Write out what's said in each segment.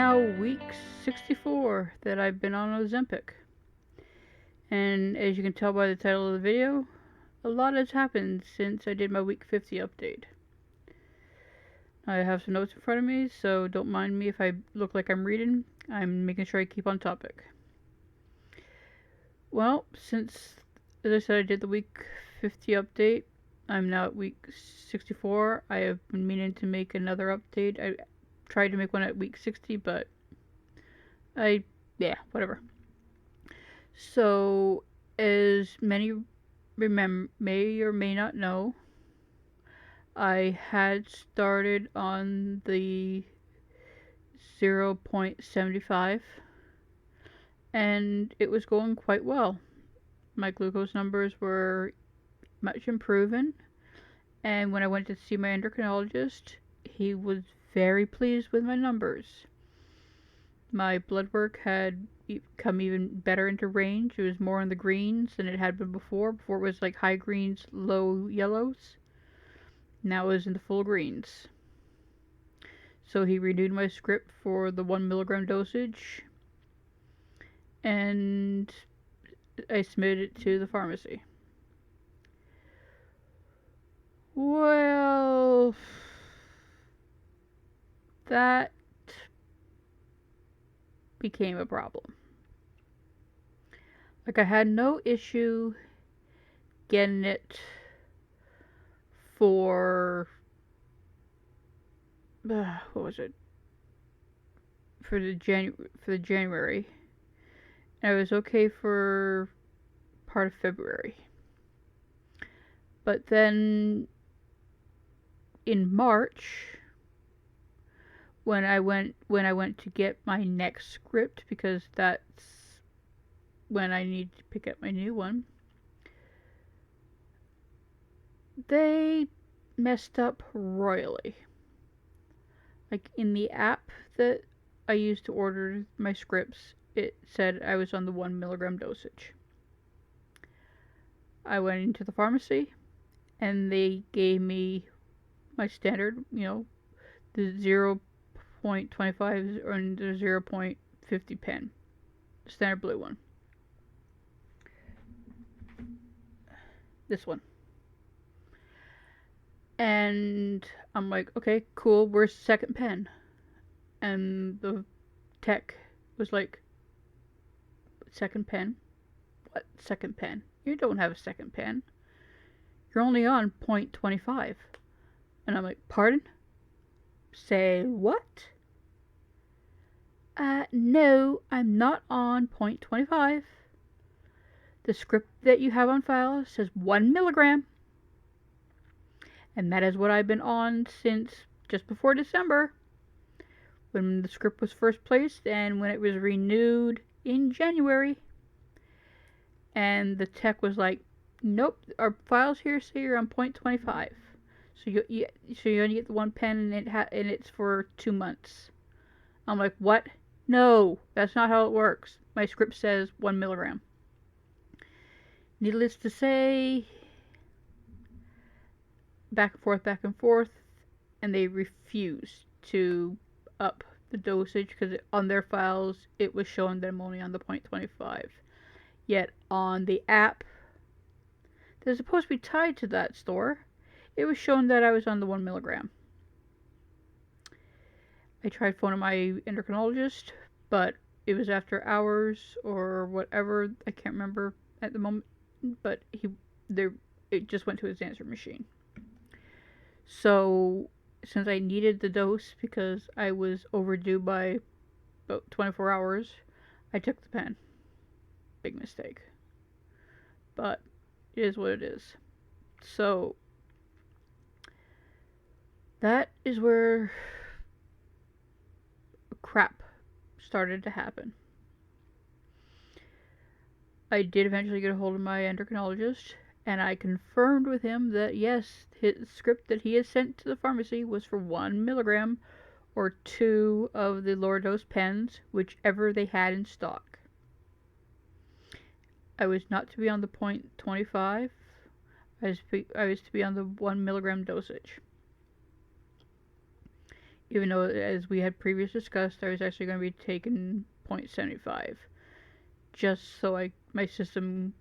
now week 64 that I've been on Ozempic. And as you can tell by the title of the video, a lot has happened since I did my week 50 update. I have some notes in front of me, so don't mind me if I look like I'm reading. I'm making sure I keep on topic. Well, since, as I said, I did the week 50 update, I'm now at week 64. I have been meaning to make another update. I tried to make one at week 60, but whatever. So, as many may or may not know, I had started on the 0.75 and it was going quite well. My glucose numbers were much improving, and when I went to see my endocrinologist, he was very pleased with my numbers. My blood work had come even better into range. It was more in the greens than it had been before. Before it was like high greens, low yellows. Now it was in the full greens. So he renewed my script for the 1 milligram dosage, and I submitted it to the pharmacy. Well, that became a problem. Like, I had no issue getting it for what was it? For the January. And I was okay for part of February. But then in March, when I went to get my next script, because that's when I need to pick up my new one, they messed up royally. Like, in the app that I used to order my scripts, it said I was on the 1 milligram dosage. I went into the pharmacy and they gave me my standard, the 0.25 or the 0.50 pen, the standard blue one. This one. And I'm like, okay, cool, where's the second pen? And the tech was like, second pen? What second pen? You don't have a second pen. You're only on 0.25. And I'm like, pardon? Say what? No, I'm not on 0.25. The script that you have on file says 1 milligram. And that is what I've been on since just before December, when the script was first placed and when it was renewed in January. And the tech was like, nope, our files here say you're on 0.25. So you only get the one pen, and it's for 2 months. I'm like, what? No, that's not how it works. My script says 1 milligram. Needless to say, back and forth, and they refused to up the dosage because on their files it was showing that I'm only on the 0.25. Yet on the app that's supposed to be tied to that store, it was showing that I was on the 1 milligram. I tried phoning my endocrinologist, but it was after hours or whatever. I can't remember at the moment, but it just went to his answer machine. So, since I needed the dose because I was overdue by about 24 hours, I took the pen. Big mistake. But it is what it is. So, that is where crap started to happen. I did eventually get a hold of my endocrinologist, and I confirmed with him that yes, his script that he had sent to the pharmacy was for 1 milligram or 2 of the lower dose pens, whichever they had in stock. I was not to be on the 0.25. I was to be on the 1 milligram dosage. even though, as we had previously discussed, I was actually going to be taking 0.75, just so my system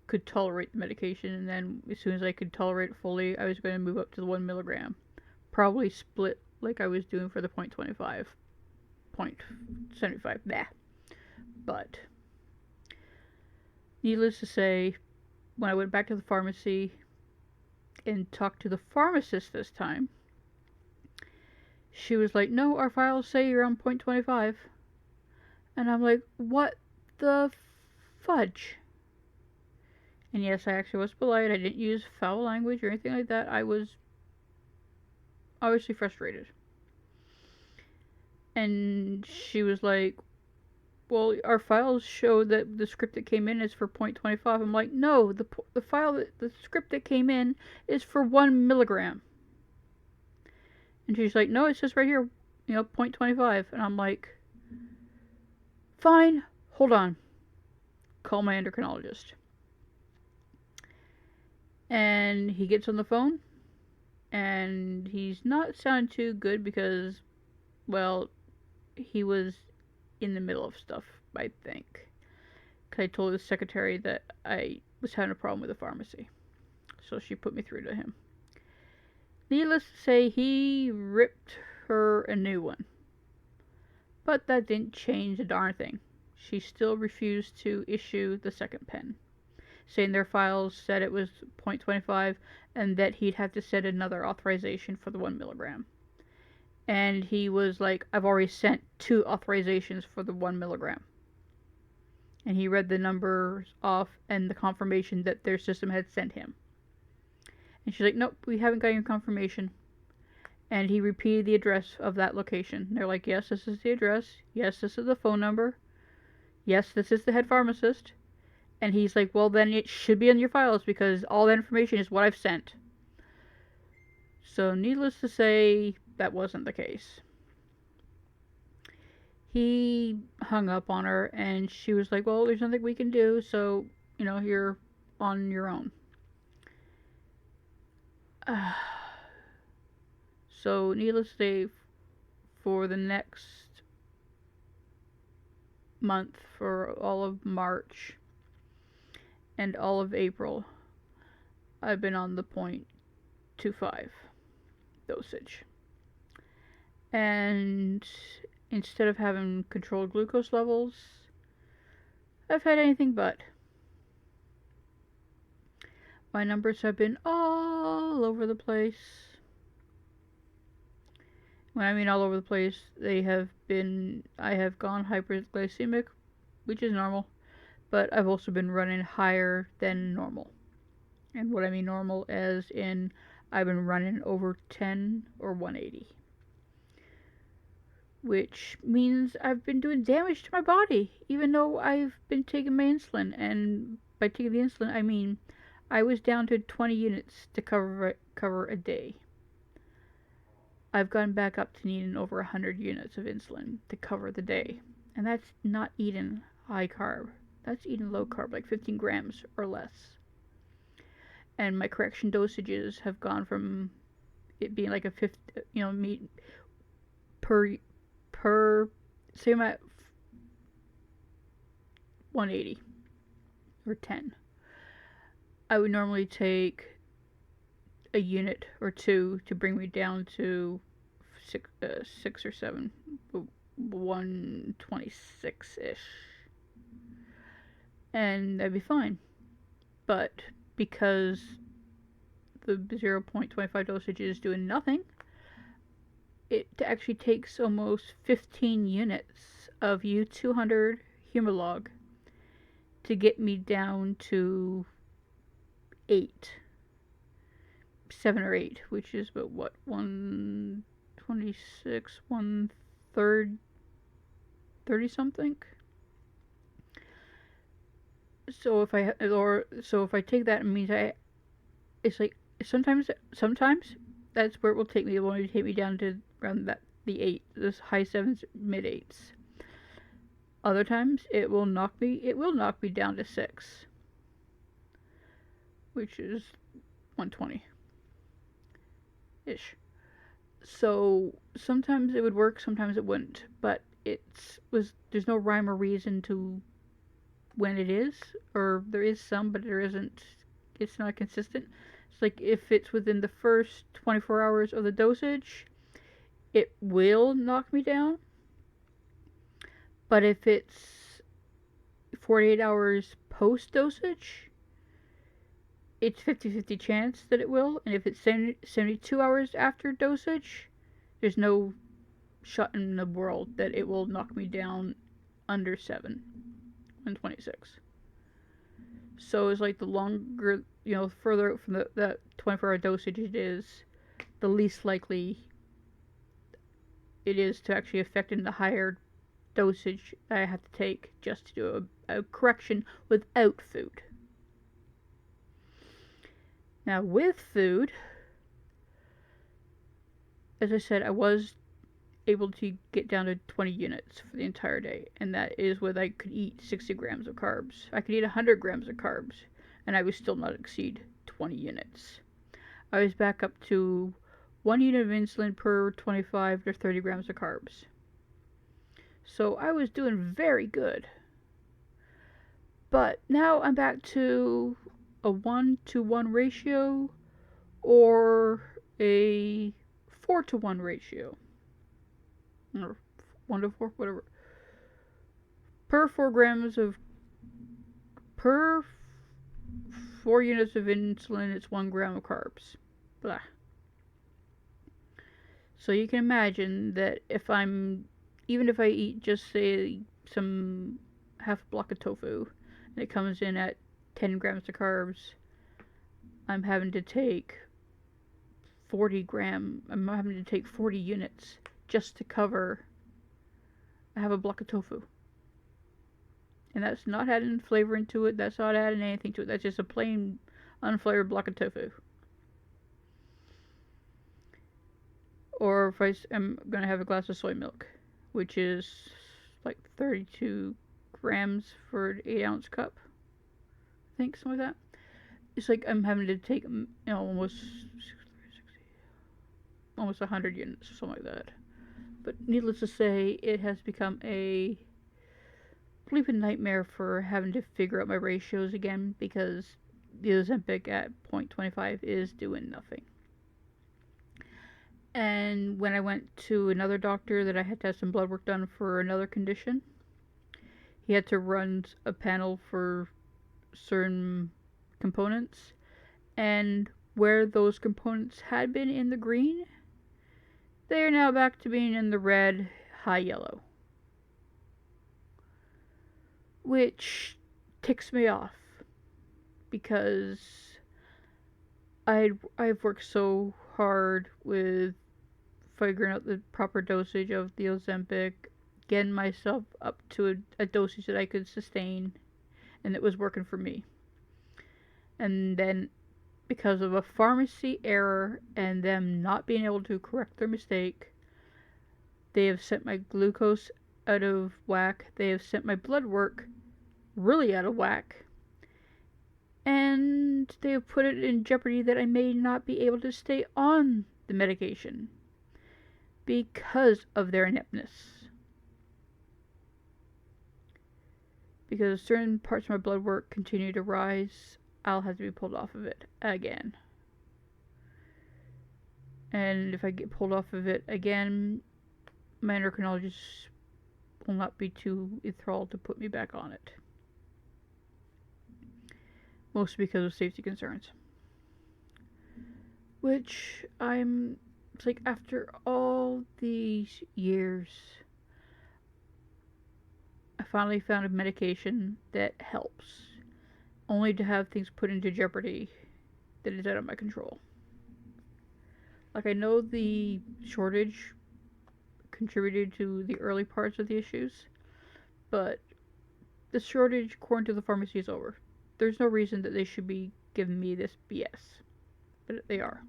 could tolerate the medication, and then as soon as I could tolerate it fully, I was going to move up to the 1 milligram. Probably split like I was doing for the 0.25, 0.75, nah. But, needless to say, when I went back to the pharmacy and talked to the pharmacist this time, she was like, no, our files say you're on 0.25. And I'm like, what the fudge? And yes, I actually was polite. I didn't use foul language or anything like that. I was obviously frustrated. And she was like, well, our files show that the script that came in is for 0.25. I'm like, no, the script that came in is for 1 milligram. And she's like, no, it says right here, 0.25. And I'm like, fine, hold on. Call my endocrinologist. And he gets on the phone, and he's not sounding too good because, well, he was in the middle of stuff, I think. Because I told his secretary that I was having a problem with the pharmacy. So she put me through to him. Needless to say, he ripped her a new one. But that didn't change a darn thing. She still refused to issue the second pen, saying their files said it was 0.25 and that he'd have to send another authorization for the 1 milligram. And he was like, I've already sent 2 authorizations for the 1 milligram. And he read the numbers off and the confirmation that their system had sent him. And she's like, nope, we haven't got your confirmation. And he repeated the address of that location. They're like, yes, this is the address. Yes, this is the phone number. Yes, this is the head pharmacist. And he's like, well, then it should be in your files because all that information is what I've sent. So, needless to say, that wasn't the case. He hung up on her, and she was like, well, there's nothing we can do, so, you're on your own. So, needless to say, for the next month, for all of March and all of April, I've been on the 0.25 dosage. And instead of having controlled glucose levels, I've had anything but. My numbers have been all over the place. When I mean all over the place, I have gone hyperglycemic, which is normal, but I've also been running higher than normal. And what I mean normal as in I've been running over 10 or 180. Which means I've been doing damage to my body, even though I've been taking my insulin. And by taking the insulin, I mean I was down to 20 units to cover a day. I've gone back up to needing over 100 units of insulin to cover the day. And that's not eating high carb. That's eating low carb, like 15 grams or less. And my correction dosages have gone from it being like a 50, meat per, say I'm at 180 or 10. I would normally take a unit or 2 to bring me down to 6 or 7, 126-ish. And that'd be fine. But because the 0.25 dosage is doing nothing, it actually takes almost 15 units of U200 Humalog to get me down to 7 or 8, which is about what, 126, 130 something. So if I take that, it means it's like sometimes that's where it will take me. It will only take me down to around the 8, this high 7s, mid 8s. Other times it will knock me down to 6, which is 120 ish. So sometimes it would work, sometimes it wouldn't. But there's no rhyme or reason to when it is, or there is some, but there isn't. It's not consistent. It's like if it's within the first 24 hours of the dosage, it will knock me down. But if it's 48 hours post dosage, it's 50-50 chance that it will. And if it's 72 hours after dosage, there's no shot in the world that it will knock me down under 7 and 26. So it's like the longer, further out from that 24-hour dosage it is, the least likely it is to actually affect in the higher dosage that I have to take just to do a correction without food. Now, with food, as I said, I was able to get down to 20 units for the entire day, and that is when I could eat 60 grams of carbs. I could eat 100 grams of carbs, and I would still not exceed 20 units. I was back up to 1 unit of insulin per 25 to 30 grams of carbs. So I was doing very good. But now I'm back to a 1-to-1 ratio or a 4-to-1 ratio. Or 1-to-4, whatever. Per 4 units of insulin, it's 1 gram of carbs. Blah. So you can imagine that even if I eat just say some half a block of tofu, and it comes in at 10 grams of carbs, I'm having to take 40 units just to cover half a block of tofu. And that's not adding flavor into it, that's not adding anything to it, that's just a plain unflavored block of tofu. Or if I'm going to have a glass of soy milk, which is like 32 grams for an 8-ounce cup. I think, something like that. It's like I'm having to take, almost 100 units, or something like that. But needless to say, it has become a bleeping nightmare for having to figure out my ratios again, because the Ozempic at 0.25 is doing nothing. And when I went to another doctor that I had to have some blood work done for another condition, he had to run a panel for certain components, and where those components had been in the green, they are now back to being in the red, high yellow. Which ticks me off, because I've worked so hard with figuring out the proper dosage of the Ozempic, getting myself up to a dosage that I could sustain, and it was working for me. And then, because of a pharmacy error and them not being able to correct their mistake, they have sent my glucose out of whack, they have sent my blood work really out of whack, and they have put it in jeopardy that I may not be able to stay on the medication because of their ineptness. Because certain parts of my blood work continue to rise, I'll have to be pulled off of it again. And if I get pulled off of it again, my endocrinologist will not be too enthralled to put me back on it. Mostly because of safety concerns. Which it's like, after all these years, I finally found a medication that helps, only to have things put into jeopardy that is out of my control. Like, I know the shortage contributed to the early parts of the issues, but the shortage, according to the pharmacy, is over. There's no reason that they should be giving me this BS, but they are.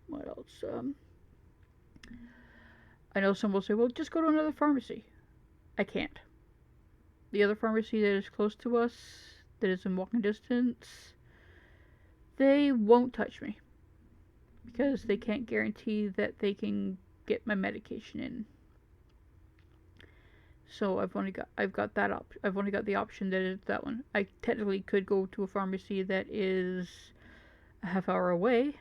What else? I know some will say, well, just go to another pharmacy. I can't. The other pharmacy that is close to us, that is in walking distance, they won't touch me. because they can't guarantee that they can get my medication in. So I've only got the option that is that one. I technically could go to a pharmacy that is a half hour away,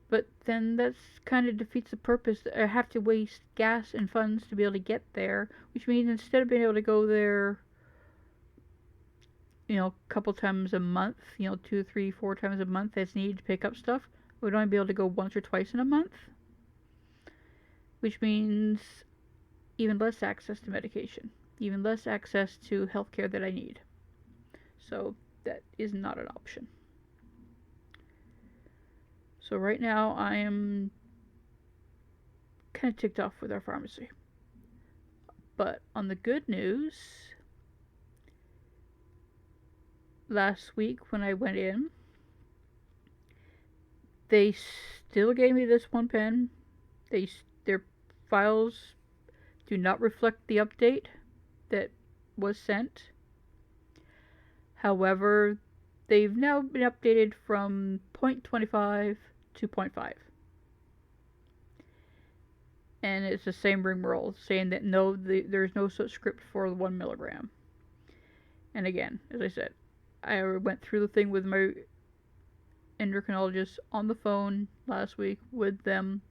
but then that's kind of defeats the purpose. I have to waste gas and funds to be able to get there, which means instead of being able to go there, a couple times a month, 2, 3, 4 times a month as needed to pick up stuff, we'd only be able to go once or twice in a month, which means even less access to medication, even less access to healthcare that I need. So that is not an option. So right now I am kind of ticked off with our pharmacy. But on the good news, last week when I went in, they still gave me this one pen. Their files do not reflect the update that was sent. However, they've now been updated from 0.25 to 0.5. And it's the same rigmarole saying that no, there's no such script for the 1 milligram. And again, as I said, I went through the thing with my endocrinologist on the phone last week with them,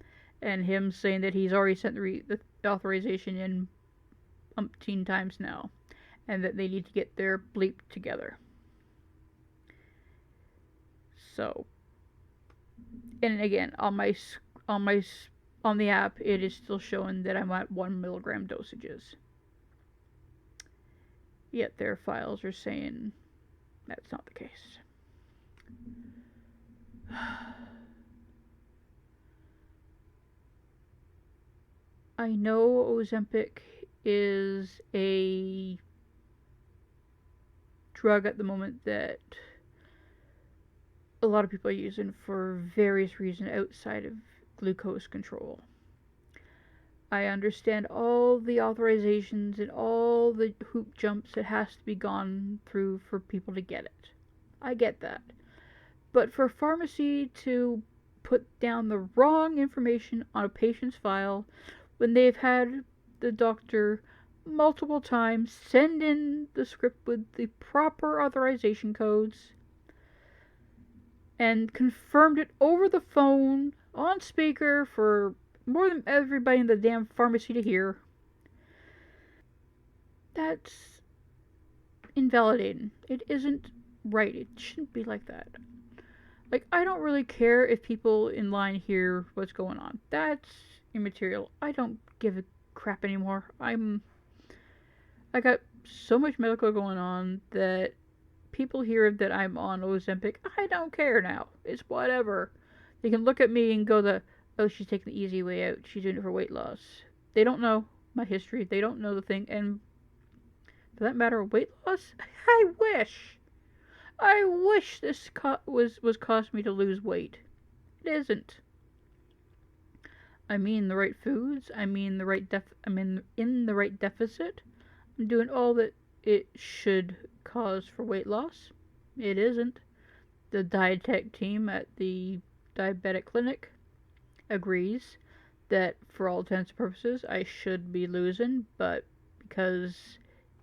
and him saying that he's already sent the authorization in umpteen times now, and that they need to get their bleep together. So, and again, on the app, it is still showing that I'm at 1 milligram dosages. Yet their files are saying that's not the case. I know Ozempic is a drug at the moment that a lot of people are using for various reasons outside of glucose control. I understand all the authorizations and all the hoop jumps that has to be gone through for people to get it. I get that. But for a pharmacy to put down the wrong information on a patient's file when they've had the doctor multiple times send in the script with the proper authorization codes and confirmed it over the phone on speaker for more than everybody in the damn pharmacy to hear, that's invalidating. It isn't right. It shouldn't be like that. Like, I don't really care if people in line hear what's going on. That's immaterial. I don't give a crap anymore. I got so much medical going on that people hear that I'm on Ozempic. I don't care now. It's whatever. They can look at me and go oh, she's taking the easy way out. She's doing it for weight loss. They don't know my history. They don't know the thing. And for that matter, weight loss? I wish this was causing me to lose weight. It isn't. I'm eating the right foods. I'm in the right deficit. I'm doing all that it should cause for weight loss. It isn't. The dietetic team at the diabetic clinic agrees that for all intents and purposes I should be losing, but because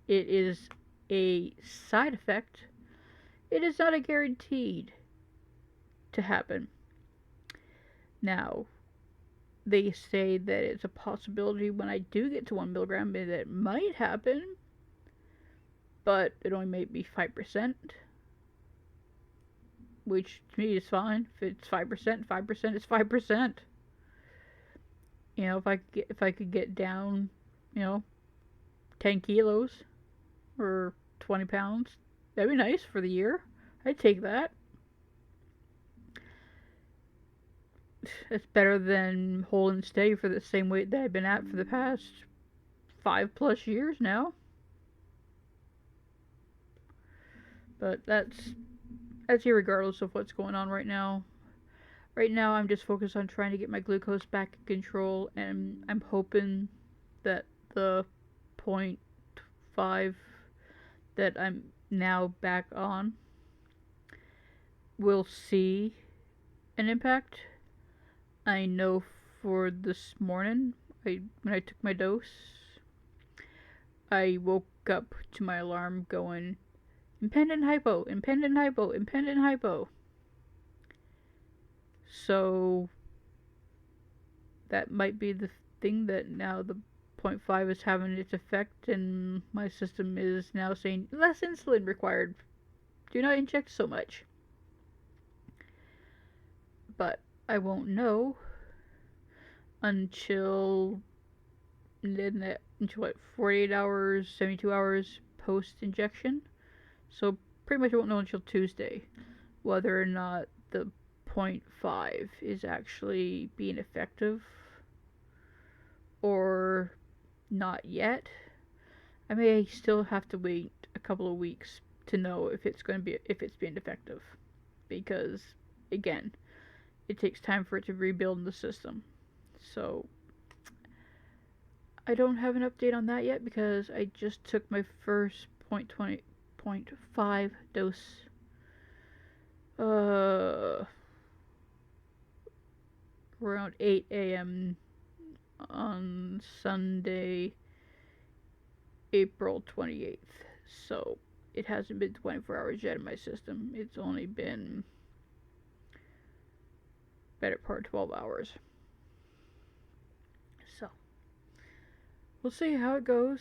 it is a side effect, it is not a guaranteed to happen. Now, they say that it's a possibility when I do get to 1 milligram that it might happen, but it only may be 5%, which to me is fine. If it's 5%, 5% is 5%. If I could get down, 10 kilos or 20 pounds, that'd be nice for the year. I'd take that. It's better than holding steady for the same weight that I've been at for the past 5+ years now. But that's irregardless of what's going on right now. Right now, I'm just focused on trying to get my glucose back in control, and I'm hoping that the 0.5 that I'm now back on will see an impact. I know for this morning, when I took my dose, I woke up to my alarm going, impending hypo, impending hypo, impending hypo. So that might be the thing that now the 0.5 is having its effect, and my system is now saying less insulin required. Do not inject so much. But I won't know until until what, 48 hours, 72 hours post injection. So pretty much I won't know until Tuesday whether or not the 0.5 is actually being effective or not yet. I may still have to wait a couple of weeks to know if it's being effective, because again, it takes time for it to rebuild in the system. So I don't have an update on that yet because I just took my first 0.5 dose around 8 a.m. on Sunday, April 28th. So it hasn't been 24 hours yet in my system. It's only been better part 12 hours. So we'll see how it goes.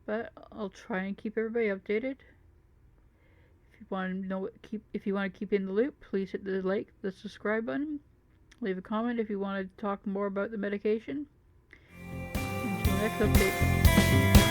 But I'll try and keep everybody updated. If you want to know if you want to keep in the loop, please hit the subscribe button. Leave a comment if you want to talk more about the medication. Until next update.